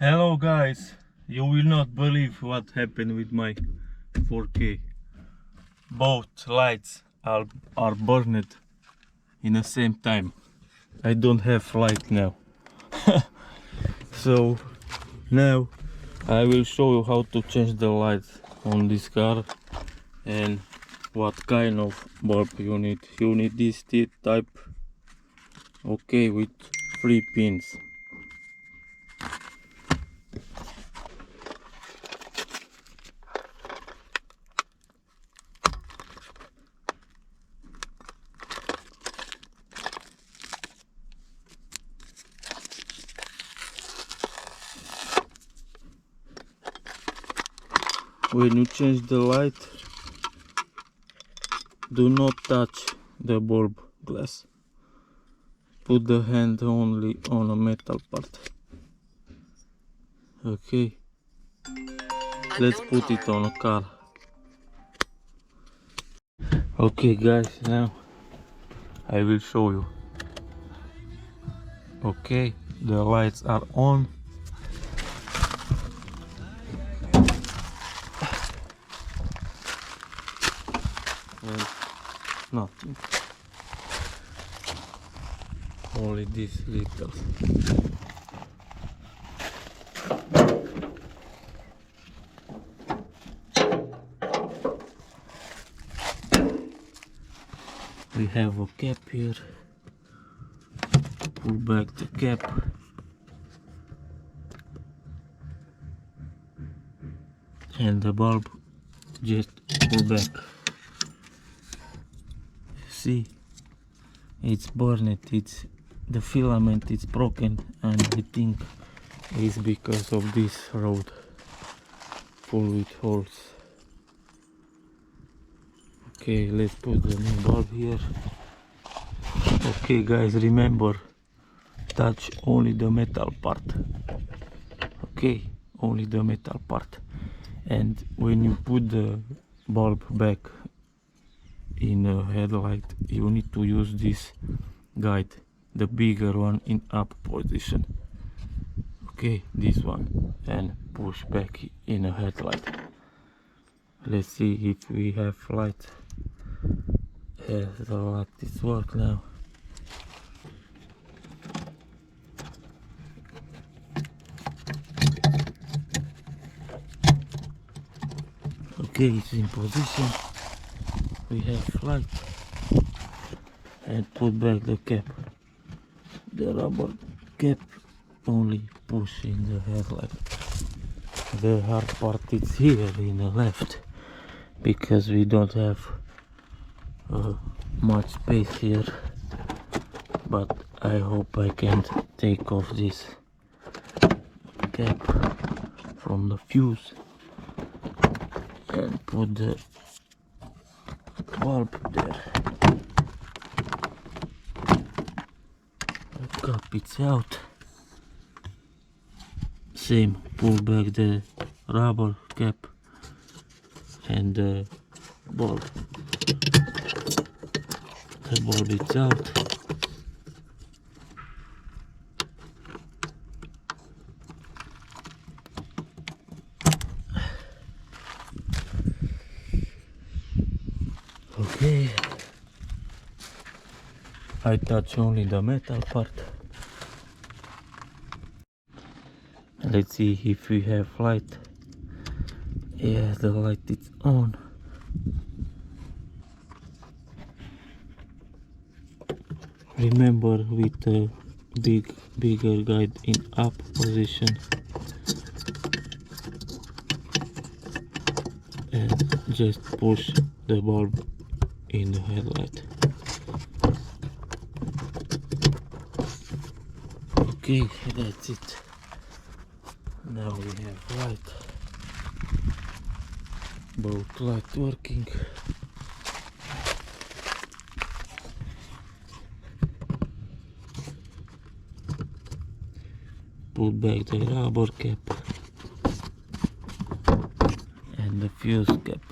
Hello guys, you will not believe what happened with my 4K. Both lights are burned in the same time. I don't have light now. So now I will show you how to change the lights on this car and what kind of bulb you need. You need this type, okay, with 3 pins. When you change the light, do not touch the bulb glass. Put the hand only on a metal part. Okay, let's put it on a car. Okay guys, now I will show you. Okay, the lights are on. And nothing. Only these little. We have a cap here. Pull back the cap. And the bulb just pull back. See, it's burned, the filament is broken, and I think it's because of this rod full with holes. Okay, let's put the new bulb here. Okay guys, remember, touch only the metal part. Okay, only the metal part. And when you put the bulb back in a headlight, you need to use this guide, the bigger one, in up position. Okay, this one, and push back in a headlight. Let's see if we have light. Yes, the light is work now. Okay, it's in position. We have light, and put back the cap. The rubber cap only push in the headlight. The hard part is here in the left, because we don't have much space here, but I hope I can take off this cap from the fuse and put the bulb there. The cap is out. Same, pull back the rubber cap and the bulb. The bulb is out. Okay, I touch only the metal part. Let's see if we have light. Yeah, the light is on. Remember, with a bigger guide in up position, and just push the bulb in the headlight. Okay, that's it. Now we have light. Both lights working. Pull back the rubber cap and the fuse cap.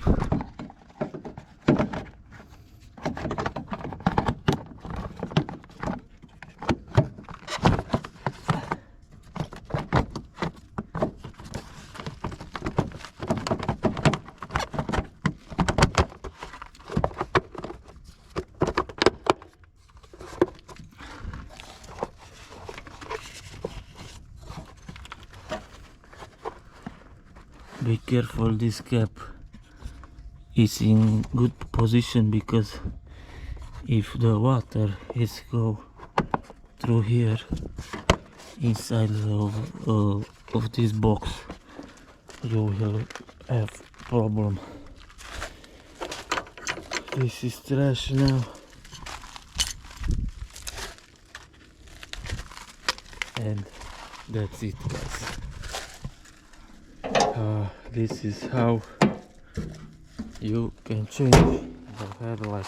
be careful, this cap is in good position, because if the water is go through here inside of this box, you will have problem. This is trash now, and that's it, guys. This is how you can change the headlight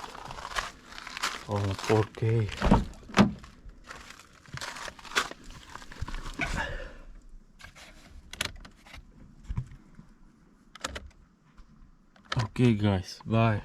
on a 4K. Okay guys, bye.